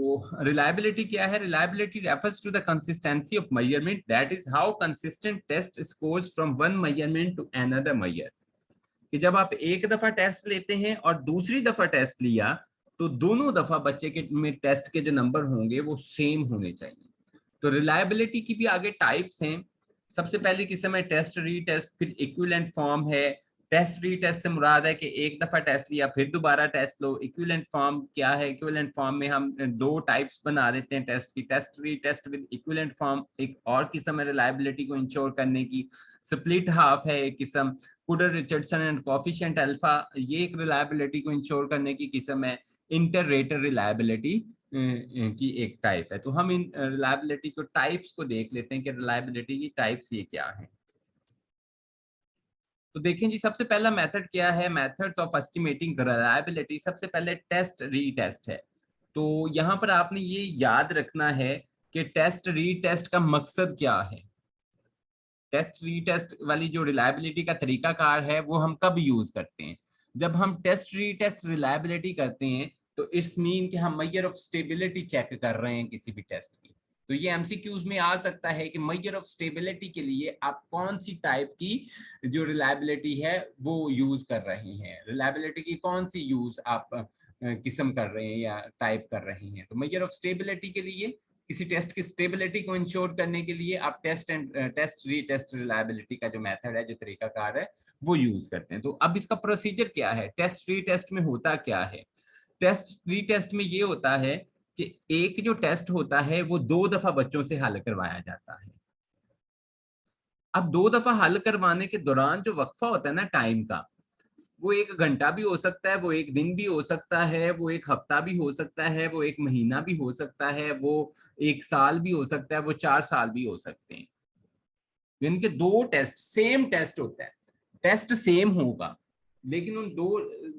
तो रिलायबिलिटी क्या है? Reliability refers to the consistency of measurement, that is how consistent test scores from one measurement to another measure. कि जब आप एक दफा टेस्ट लेते हैं और दूसरी दफा टेस्ट लिया तो दोनों दफा बच्चे के में टेस्ट के जो नंबर होंगे वो सेम होने चाहिए। तो रिलायबिलिटी की भी आगे टाइप्स हैं। सबसे पहली किस्म है टेस्ट रीटेस्ट, फिर इक्विवेलेंट फॉर्म है। टेस्ट रीटेस्ट से मुराद है कि एक दफा टेस्ट लिया फिर दोबारा टेस्ट लो। इक्विवेलेंट फॉर्म क्या है? इक्विवेलेंट फॉर्म में हम दो टाइप्स बना देते हैं टेस्ट की, test retest with equivalent form एक और किस्म है रिलायबिलिटी को इंश्योर करने की। स्प्लिट हाफ है एक किस्म। Kudar Richardson and coefficient alpha, ये एक रिलायबिलिटी को इंश्योर करने की किस्म है। इंटर रेटर रिलायबिलिटी की एक टाइप है। तो हम इन रिलायबिलिटी को टाइप्स को देख लेते हैं कि रिलायबिलिटी की टाइप्स ये क्या है। तो देखें जी, सबसे पहला मेथड क्या है? Methods of estimating reliability. सबसे पहले टेस्ट रीटेस्ट है। तो यहाँ पर आपने ये याद रखना है कि टेस्ट रीटेस्ट का मकसद क्या है। टेस्ट रीटेस्ट वाली जो रिलायबिलिटी का तरीकाकार है वो हम कब यूज करते हैं? जब हम टेस्ट रीटेस्ट रिलायबिलिटी करते हैं तो इट्स मीन कि हम मेजर ऑफ स्टेबिलिटी चेक कर रहे हैं किसी भी टेस्ट की। तो ये एमसीक्यूज में आ सकता है कि मेजर ऑफ स्टेबिलिटी के लिए आप कौन सी टाइप की जो रिलायबिलिटी है वो यूज कर रहे हैं, रिलायबिलिटी की कौन सी यूज आप किस्म कर रहे हैं या टाइप कर रहे हैं। तो मेजर ऑफ स्टेबिलिटी के लिए, किसी टेस्ट की स्टेबिलिटी को इंश्योर करने के लिए आप टेस्ट रीटेस्ट रिलायबिलिटी का जो मेथड है, जो तरीकाकार है, वो यूज करते हैं। तो अब इसका प्रोसीजर क्या है? टेस्ट रीटेस्ट में होता क्या है? टेस्ट रीटेस्ट में ये होता है कि एक जो टेस्ट होता है वो दो दफा बच्चों से हल करवाया जाता है। अब दो दफा हल करवाने के दौरान जो वक्फा होता है ना टाइम का, वो एक घंटा भी हो सकता है, वो एक दिन भी हो सकता है, वो एक हफ्ता भी हो सकता है, वो एक महीना भी हो सकता है, वो एक साल भी हो सकता है, वो 4 साल भी हो सकते हैं। इनके दो टेस्ट सेम टेस्ट होता है, टेस्ट सेम होगा, लेकिन उन दो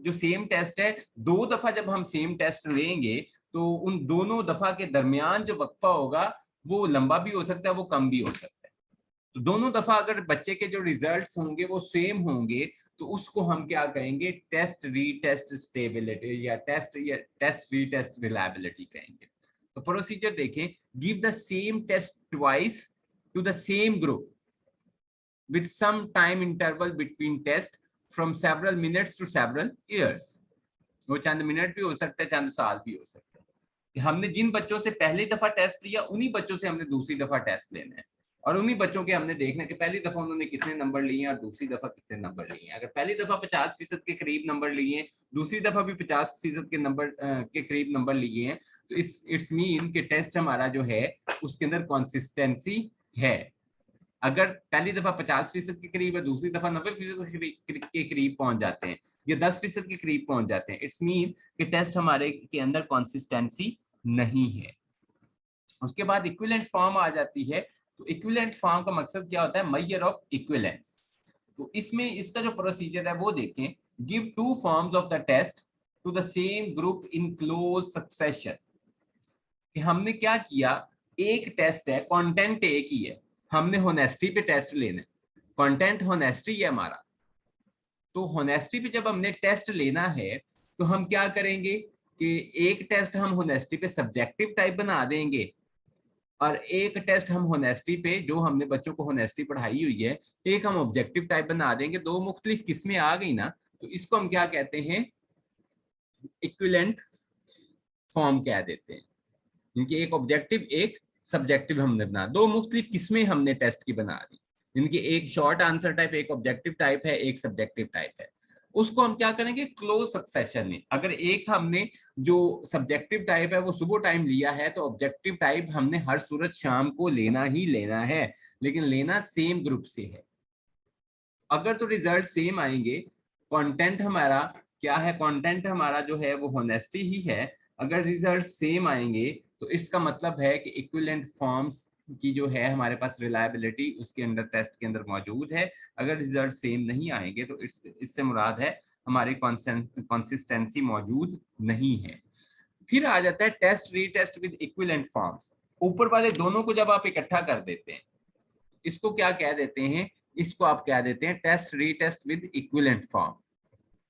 जो सेम टेस्ट है, दो दफा जब हम सेम टेस्ट लेंगे तो उन दोनों दफा के दरमियान जो वक्फा होगा वो लंबा भी हो सकता है, वो कम भी हो सकता है। तो दोनों दफा अगर बच्चे के जो रिजल्ट्स होंगे वो सेम होंगे तो उसको हम क्या कहेंगे? टेस्ट रीटेस्ट स्टेबिलिटी या टेस्ट रीटेस्ट रिलायबिलिटी कहेंगे। तो प्रोसीजर देखें, give the same test twice to the same group with some time interval between test from several minutes to several years। वो चंद मिनट भी हो सकता है, चंद साल भी हो सकता है। कि हमने जिन बच्चों से पहली दफा टेस्ट लिया उन्हीं बच्चों से हमने दूसरी दफा टेस्ट लेना है, और उन्हीं बच्चों के हमने देखना है कि पहली दफा उन्होंने कितने नंबर लिए और दूसरी दफा कितने नंबर लिए हैं। अगर पहली दफा 50% के करीब नंबर लिए हैं, दूसरी दफा भी 50% के नंबर के करीब नंबर लिए हैं, तो इट्स मीन कि टेस्ट हमारा जो है उसके अंदर कंसिस्टेंसी है। अगर पहली दफा 50% के करीब है, दूसरी दफा 90% के करीब पहुंच जाते हैं, या 10% के करीब पहुंच जाते हैं, इट्स मीन कि टेस्ट हमारे के अंदर कंसिस्टेंसी नहीं है। उसके बाद इक्विवेलेंट फॉर्म आ जाती है। तो इक्विवेलेंट फॉर्म का मकसद क्या होता है? Measure of equivalence. तो इसमें इसका जो प्रोसीजर है वो देखें, give two forms of the test to the same group in close succession. कि हमने क्या किया, एक टेस्ट है, कंटेंट एक ही है, हमने होनेस्टी पे टेस्ट लेना है, कंटेंट होनेस्टी है हमारा। तो होनेस्टी पे जब हमने टेस्ट लेना है तो हम क्या करेंगे कि एक टेस्ट हम होनेस्टी पे सब्जेक्टिव टाइप बना देंगे, और एक टेस्ट हम होनेस्टी पे, जो हमने बच्चों को होनेस्टी पढ़ाई हुई है, एक हम ऑब्जेक्टिव टाइप बना देंगे। दो मुख्तलिफ किस्में आ गई ना, तो इसको हम क्या कहते हैं? इक्विवेलेंट फॉर्म कह देते हैं। इनकी एक ऑब्जेक्टिव एक सब्जेक्टिव हमने बना, दो मुख्तलिफ किस्में हमने टेस्ट की बना दी, इनकी एक शॉर्ट आंसर टाइप, एक ऑब्जेक्टिव टाइप है, एक सब्जेक्टिव टाइप है। उसको हम क्या करेंगे? क्लोज सक्सेशन में। अगर एक हमने जो सब्जेक्टिव टाइप है वो सुबह टाइम लिया है, तो ऑब्जेक्टिव टाइप हमने हर सूरत शाम को लेना ही लेना है, लेकिन लेना सेम ग्रुप से है। अगर तो रिजल्ट सेम आएंगे, कंटेंट हमारा क्या है? कंटेंट हमारा जो है वो होनेस्टी ही है। अगर रिजल्ट सेम आएंगे तो इसका मतलब है कि इक्विवेलेंट फॉर्म्स की जो है हमारे पास रिलायबिलिटी उसके अंदर टेस्ट के अंदर मौजूद है। अगर रिजल्ट सेम नहीं आएंगे तो इससे मुराद है हमारी कंसिस्टेंसी मौजूद नहीं है। फिर आ जाता है test retest with equivalent forms. ऊपर वाले दोनों को जब आप इकट्ठा कर देते हैं, इसको क्या कह देते हैं? इसको आप कह देते हैं test retest with equivalent form.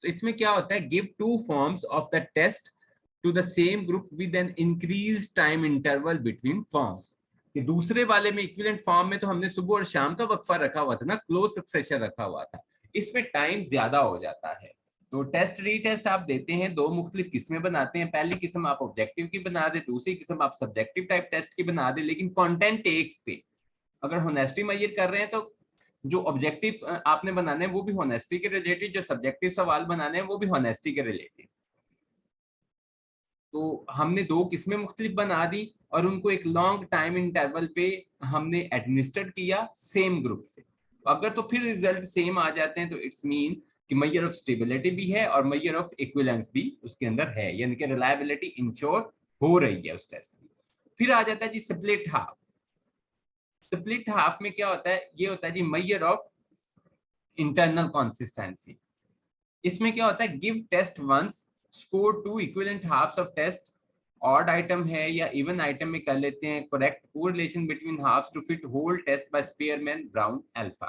तो इसमें क्या होता है? Give two forms of the test to the same group with an increase time interval between forms. कि दूसरे वाले में इक्विवेलेंट फॉर्म में तो हमने सुबह और शाम का वक्फा रखा हुआ था ना, क्लोज सक्सेशन रखा हुआ था, इसमें टाइम ज्यादा हो जाता है। तो टेस्ट रीटेस्ट आप देते हैं, दो मुख्तलिफ किस्में बनाते हैं, पहली किस्म आप ऑब्जेक्टिव की बना दे, दूसरी किस्म आप सब्जेक्टिव टाइप टेस्ट की बना दे, लेकिन कंटेंट एक पे। अगर होनेस्टी मेजर कर रहे हैं तो जो ऑब्जेक्टिव आपने बनाने हैं वो भी होनेस्टी के रिलेटेड, जो सब्जेक्टिव सवाल बनाने हैं वो भी होनेस्टी के रिलेटेड। तो हमने दो किस्में मुख्तलिफ बना दी और उनको एक लॉन्ग टाइम इंटरवल पे हमने एडमिनिस्ट्रेट किया सेम ग्रुप से। अगर तो फिर रिजल्ट सेम आ जाते हैं तो इट्स मीन कि मेजर ऑफ स्टेबिलिटी भी है और मेजर ऑफ इक्विवेलेंस भी उसके अंदर है, यानी कि रिलायबिलिटी इंश्योर हो रही है उस टेस्ट की। फिर आ जाता है जी स्प्लिट हाफ। स्प्लिट हाफ में क्या होता है, ये होता है जी मेजर ऑफ इंटरनल कंसिस्टेंसी। इसमें क्या होता है, give test once, score two equivalent halves of test, odd item है या इवन आइटम में कर लेते हैं, correct correlation between halves to fit whole test by Spearman Brown alpha.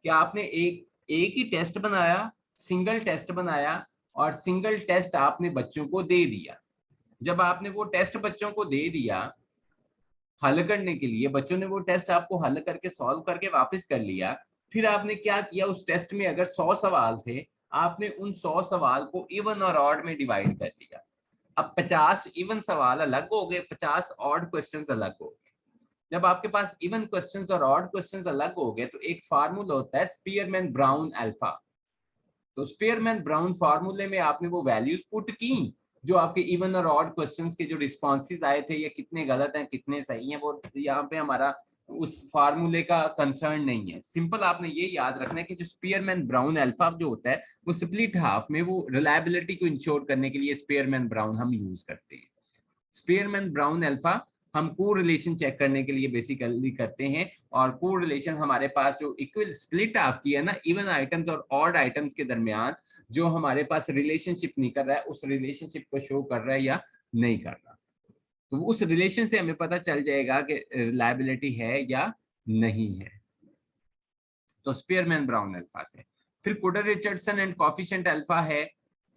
कि आपने एक एक ही टेस्ट बनाया, सिंगल टेस्ट बनाया और सिंगल टेस्ट आपने बच्चों को दे दिया। जब आपने वो टेस्ट बच्चों को दे दिया हल करने के लिए, बच्चों ने वो टेस्ट आपको हल करके सॉल्व करके वापस कर लिया, फिर आपने क्या किया, उस टेस्ट में अगर 100 सवाल थे, आपने उन 100 सवाल को इवन और ऑड में डिवाइड कर लिया। अब 50 इवन सवाल अलग हो गए, 50 ऑड क्वेश्चंस अलग हो गए। जब आपके पास इवन क्वेश्चंस और ऑड क्वेश्चंस अलग हो गए तो एक फार्मूला होता है स्पीयरमैन ब्राउन अल्फा। तो स्पीयरमैन ब्राउन फार्मूले में आपने वो वैल्यूज पुट की जो आपके इवन और ऑड क्वेश्चंस के जो रिस्पॉन्सेज आए थे, ये कितने गलत हैं कितने सही हैं, वो यहाँ पे हमारा उस फार्मूले का कंसर्न नहीं है। सिंपल आपने ये याद रखना है कि जो स्पीयरमैन ब्राउन अल्फा जो होता है वो स्प्लिट हाफ में वो रिलायबिलिटी को इंश्योर करने के लिए स्पीयरमैन ब्राउन हम यूज करते हैं। स्पीयरमैन ब्राउन अल्फा हम को रिलेशन चेक करने के लिए बेसिकली करते हैं, और को रिलेशन हमारे पास जो इक्वल स्प्लिट हाफ की है ना, इवन आइटम्स और ऑड आइटम्स के दरमियान जो हमारे पास रिलेशनशिप नहीं कर रहा है, उस रिलेशनशिप को शो कर रहा है या नहीं कर रहा। तो उस रिलेशन से हमें पता चल जाएगा कि रिलायबिलिटी है या नहीं है। तो स्पीयरमैन ब्राउन अल्फा से। फिर coder Richardson and coefficient alpha है।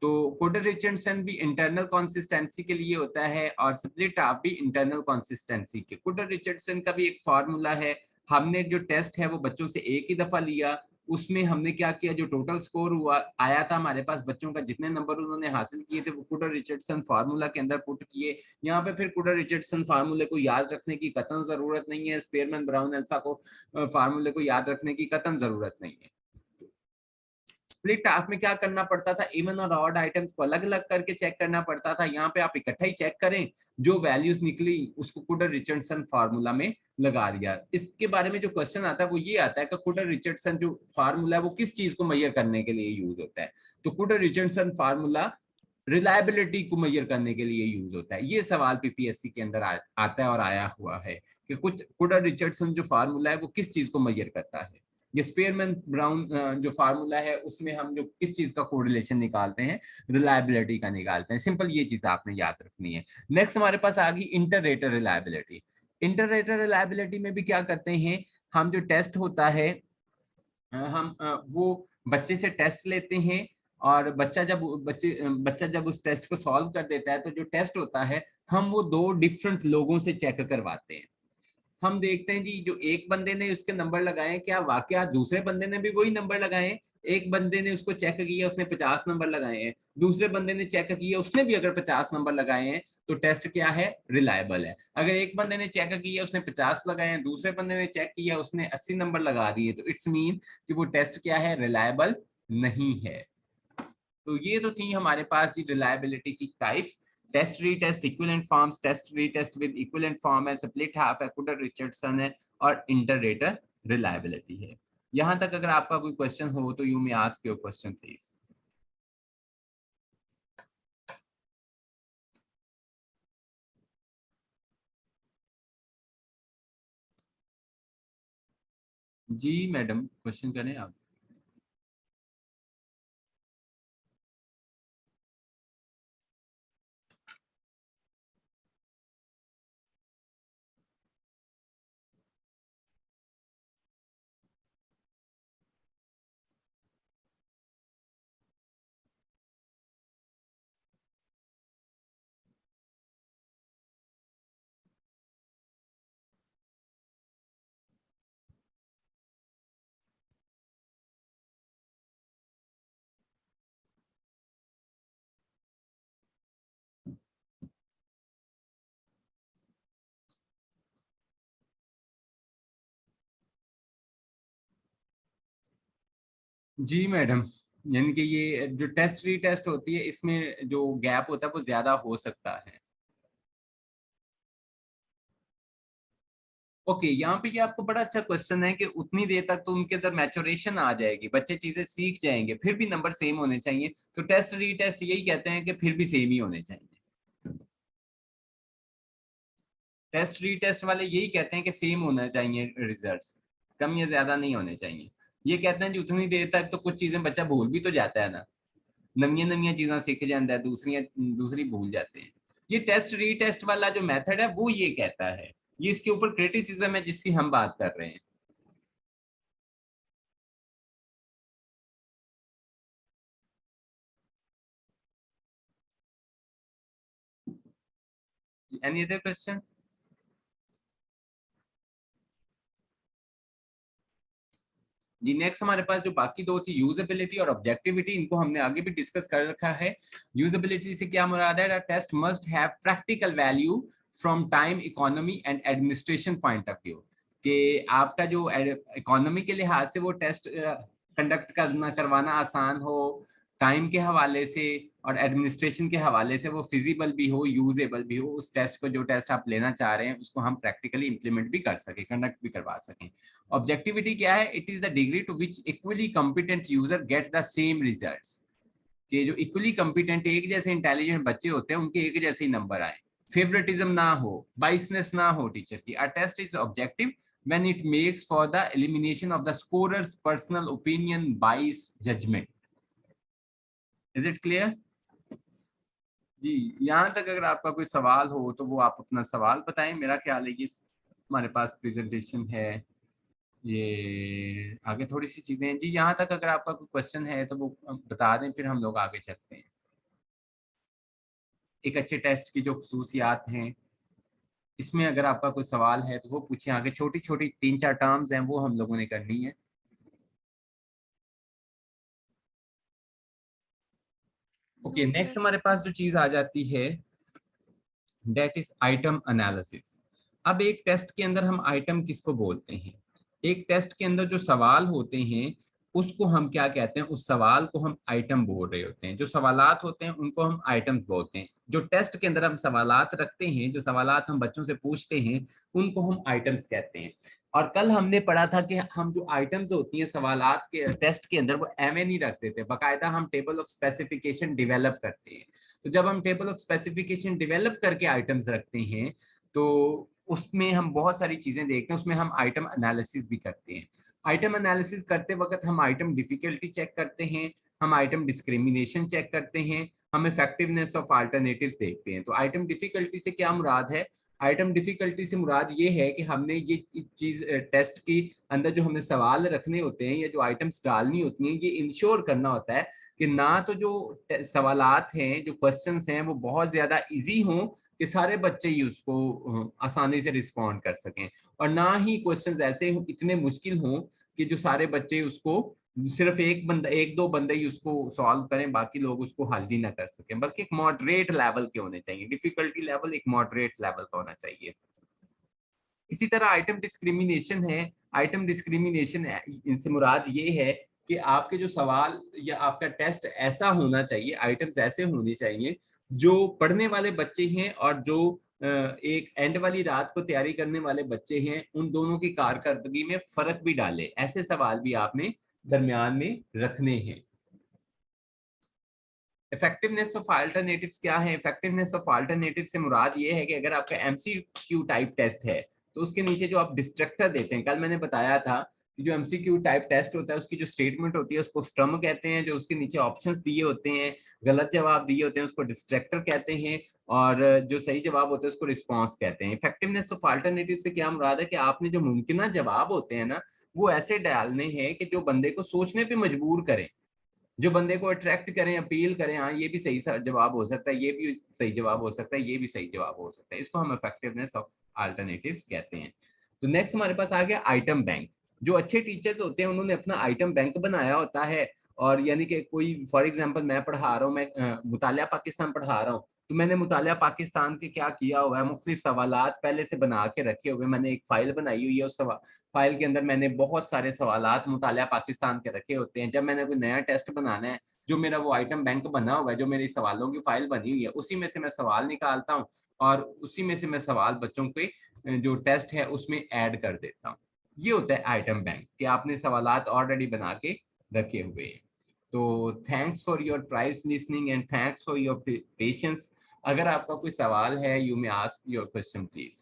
तो कोडर रिचर्डसन भी इंटरनल कंसिस्टेंसी के लिए होता है और स्प्लिट हाफ भी इंटरनल कंसिस्टेंसी के। कोडर रिचर्डसन का भी एक फार्मूला है। हमने जो टेस्ट है वो बच्चों से एक ही दफा लिया, उसमें हमने क्या किया, जो टोटल स्कोर हुआ आया था हमारे पास बच्चों का, जितने नंबर उन्होंने हासिल किए थे वो कोडर रिचर्डसन फार्मूला के अंदर पुट किए। यहाँ पे फिर कोडर रिचर्डसन फार्मूले को याद रखने की कतई जरूरत नहीं है, स्पीयरमैन ब्राउन अल्फा को फार्मूले को याद रखने की कतई जरूरत नहीं है। स्प्लिट हाफ में क्या करना पड़ता था, इवन और ऑड आइटम्स को अलग अलग करके चेक करना पड़ता था। यहाँ पे आप इकट्ठा ही चेक करें, जो वैल्यूज निकली उसको कुडर रिचर्डसन फार्मूला में लगा दिया। इसके बारे में जो क्वेश्चन आता है वो ये आता है कि कुडर रिचर्डसन जो फार्मूला है वो किस चीज को मेजर करने के लिए यूज होता है। तो कुडर रिचर्डसन फार्मूला रिलायबिलिटी को मेजर करने के लिए यूज होता है। ये सवाल पीपीएससी के अंदर आता है और आया हुआ है कि कुछ कुडर रिचर्डसन जो फार्मूला है वो किस चीज को मेजर करता है। ये स्पीयरमैन ब्राउन जो फार्मूला है उसमें हम जो किस चीज का कोरिलेशन निकालते हैं, रिलायबिलिटी का निकालते हैं। सिंपल ये चीज आपने याद रखनी है। नेक्स्ट हमारे पास आ गई इंटर-रेटर रिलायबिलिटी। इंटर-रेटर रिलायबिलिटी में भी क्या करते हैं, हम जो टेस्ट होता है हम वो बच्चे से टेस्ट लेते हैं, और बच्चा जब उस टेस्ट को सॉल्व कर देता है तो जो टेस्ट होता है हम वो दो डिफरेंट लोगों से चेक करवाते हैं। हम देखते हैं जी जो एक बंदे ने उसके नंबर लगाए क्या वाकया दूसरे बंदे ने भी वही नंबर लगाए हैं। एक बंदे ने उसको चेक किया उसने 50 नंबर लगाए हैं, दूसरे बंदे ने चेक किया उसने भी अगर 50 नंबर लगाए हैं, तो टेस्ट क्या है, रिलायबल है। अगर एक बंदे ने चेक किया उसने 50 लगाए हैं, दूसरे बंदे ने चेक किया उसने 80 नंबर लगा दिए, तो इट्स मीन कि वो टेस्ट क्या है, रिलायबल नहीं है। तो ये तो थी हमारे पास ये रिलायबिलिटी की types. Test retest, equivalent forms, test retest with equivalent form है, स्प्लिट हाफ है, कुडर रिचर्डसन है, और इंटर-रेटर रिलायबिलिटी है। यहां तक अगर आपका कोई क्वेश्चन हो तो you may ask your question please. जी मैडम, क्वेश्चन करें आप। जी मैडम, यानी कि ये जो टेस्ट रीटेस्ट होती है इसमें जो गैप होता है वो ज्यादा हो सकता है। ओके, यहाँ पे ये आपको बड़ा अच्छा क्वेश्चन है कि उतनी देर तक तो उनके अंदर मैचुरेशन आ जाएगी, बच्चे चीजें सीख जाएंगे, फिर भी नंबर सेम होने चाहिए। तो टेस्ट रीटेस्ट यही कहते हैं कि फिर भी सेम ही होने चाहिए। टेस्ट रीटेस्ट वाले यही कहते हैं कि सेम होना चाहिए रिजल्ट्स, कम या ज्यादा नहीं होने चाहिए। ये कहते हैं कि उतनी देर तक तो कुछ चीजें बच्चा भूल भी तो जाता है ना, नवियां नवियां चीजें सीख जाता है, दूसरी भूल जाते हैं। ये टेस्ट रीटेस्ट वाला जो मेथड है वो ये कहता है, ये इसके ऊपर क्रिटिसिज्म है जिसकी हम बात कर रहे हैं। Any other question? जी नेक्स्ट हमारे पास जो बाकी दो थी, यूजेबिलिटी और ऑब्जेक्टिविटी, इनको हमने आगे भी डिस्कस कर रखा है। यूजेबिलिटी से क्या मुराद है? Test must have practical value from time, economy and administration point of view, कि आपका जो इकोनॉमी के लिहाज से वो टेस्ट कंडक्ट करना करवाना आसान हो, टाइम के हवाले से और एडमिनिस्ट्रेशन के हवाले से वो फिजिबल भी हो, यूजेबल भी हो, उस टेस्ट को, जो टेस्ट आप लेना चाह रहे हैं उसको हम प्रैक्टिकली इंप्लीमेंट भी कर सके, कंडक्ट भी करवा सकें। ऑब्जेक्टिविटी क्या है? It is the degree to which equally competent user get the same results, कि जो इक्वली कॉम्पिटेंट एक जैसे इंटेलिजेंट बच्चे होते हैं उनके एक जैसे ही नंबर आए, फेवरेटिज्म ना हो, बाइसनेस ना हो टीचर की। A test is objective when it makes for the elimination of the scorer's personal opinion, bias, judgment. Is it clear? जी, यहाँ तक अगर आपका कोई सवाल हो तो वो आप अपना सवाल बताएं। मेरा ख्याल है ये हमारे पास प्रेजेंटेशन है, ये आगे थोड़ी सी चीजें हैं। जी यहाँ तक अगर आपका कोई क्वेश्चन है तो वो बता दें, फिर हम लोग आगे चलते हैं। एक अच्छे टेस्ट की जो खसूसियात हैं, इसमें अगर आपका कोई सवाल है तो वो पूछें। आगे छोटी छोटी 3-4 टर्म्स हैं वो हम लोगों ने करनी है। ओके, नेक्स्ट हमारे पास जो चीज आ जाती है डेट इज आइटम एनालिसिस। अब एक टेस्ट के अंदर हम आइटम किसको बोलते हैं? एक टेस्ट के अंदर जो सवाल होते हैं उसको हम क्या कहते हैं? उस सवाल को हम आइटम बोल रहे होते हैं। जो सवालात होते हैं उनको हम आइटम्स बोलते हैं। जो टेस्ट के अंदर हम सवालात रखते हैं, जो सवालात हम बच्चों से पूछते हैं, उनको हम आइटम्स कहते हैं। और कल हमने पढ़ा था कि हम जो आइटम्स होती हैं सवालात के टेस्ट के अंदर, वो एवं नहीं रखते थे, बाकायदा हम टेबल ऑफ स्पेसिफिकेशन डेवलप करते हैं। तो जब हम टेबल ऑफ स्पेसिफिकेशन डेवलप करके आइटम्स रखते हैं तो उसमें हम बहुत सारी चीजें देखते हैं, उसमें हम आइटम एनालिसिस भी करते हैं। आइटम एनालिसिस करते वक्त हम आइटम डिफिकल्टी चेक करते हैं, हम आइटम डिस्क्रिमिनेशन चेक करते हैं, हम इफेक्टिवनेस ऑफ अल्टरनेटिव्स देखते हैं। तो आइटम डिफिकल्टी से क्या मुराद है? आइटम डिफिकल्टी से मुराद ये है कि हमने ये चीज टेस्ट की अंदर जो हमें सवाल रखने होते हैं या जो आइटम्स डालनी होती हैं, ये इंश्योर करना होता है कि ना तो जो सवालात हैं, जो क्वेश्चंस हैं, वो बहुत ज्यादा इजी हों कि सारे बच्चे ही उसको आसानी से रिस्पॉन्ड कर सकें, और ना ही क्वेश्चंस ऐसे इतने मुश्किल हों कि जो सारे बच्चे उसको, सिर्फ एक दो बंदे ही उसको सॉल्व करें, बाकी लोग उसको हल ही ना कर सकें, बल्कि एक मॉडरेट लेवल के होने चाहिए। डिफिकल्टी लेवल एक मॉडरेट लेवल का होना चाहिए। इसी तरह आइटम डिस्क्रिमिनेशन है। आइटम डिस्क्रिमिनेशन इनसे मुराद ये है कि आपके जो सवाल या आपका टेस्ट ऐसा होना चाहिए, आइटम्स ऐसे होने चाहिए जो पढ़ने वाले बच्चे हैं और जो एक एंड वाली रात को तैयारी करने वाले बच्चे हैं, उन दोनों की कारकर्दगी में फर्क भी डाले, ऐसे सवाल भी आपने दरमियान में रखने हैं। इफेक्टिवनेस ऑफ अल्टरनेटिव्स क्या है? इफेक्टिवनेस ऑफ अल्टरनेटिव से मुराद ये है कि अगर आपका एमसीक्यू टाइप टेस्ट है तो उसके नीचे जो आप डिस्ट्रक्टर देते हैं, कल मैंने बताया था कि जो एमसीक्यू टाइप टेस्ट होता है उसकी जो स्टेटमेंट होती है उसको स्टर्म कहते हैं, जो उसके नीचे ऑप्शंस दिए होते हैं, गलत जवाब दिए होते हैं, उसको डिस्ट्रक्टर कहते हैं, और जो सही जवाब होता है उसको रिस्पॉन्स कहते हैं। इफेक्टिवनेस ऑफ अल्टरनेटिव से क्या मुराद है कि आपने जो मुमकिन जवाब होते हैं ना, वो ऐसे डालने हैं कि जो बंदे को सोचने पे मजबूर करें, जो बंदे को अट्रैक्ट करें, अपील करें, हाँ ये भी सही जवाब हो सकता है, ये भी सही जवाब हो सकता है, ये भी सही जवाब हो सकता है। इसको हम इफेक्टिवनेस ऑफ अल्टरनेटिव्स कहते हैं। तो नेक्स्ट हमारे पास आ गया आइटम बैंक। जो अच्छे टीचर्स होते हैं उन्होंने अपना आइटम बैंक बनाया होता है, और यानी कि कोई फॉर एग्जांपल मैं पढ़ा रहा हूँ, मैं मुतालिया पाकिस्तान पढ़ा रहा हूँ, तो मैंने मुतालिया पाकिस्तान के क्या किया हुआ है, मुख्तलिफ सवालात पहले से बना के रखे हुए, मैंने एक फाइल बनाई हुई है, उस फाइल के अंदर मैंने बहुत सारे सवालात मुतालिया पाकिस्तान के रखे होते हैं। जब मैंने कोई नया टेस्ट बनाना है, जो मेरा वो आइटम बैंक बना हुआ है, जो मेरी सवालों की फाइल बनी हुई है, उसी में से मैं सवाल निकालता हूँ और उसी में से मैं सवाल बच्चों के जो टेस्ट है उसमें ऐड कर देता हूँ। ये होता है आइटम बैंक कि आपने सवालात ऑलरेडी बना के रखे हुए हैं। तो thanks for your price listening and thanks for your patience. अगर आपका कोई सवाल है, you may ask your question please.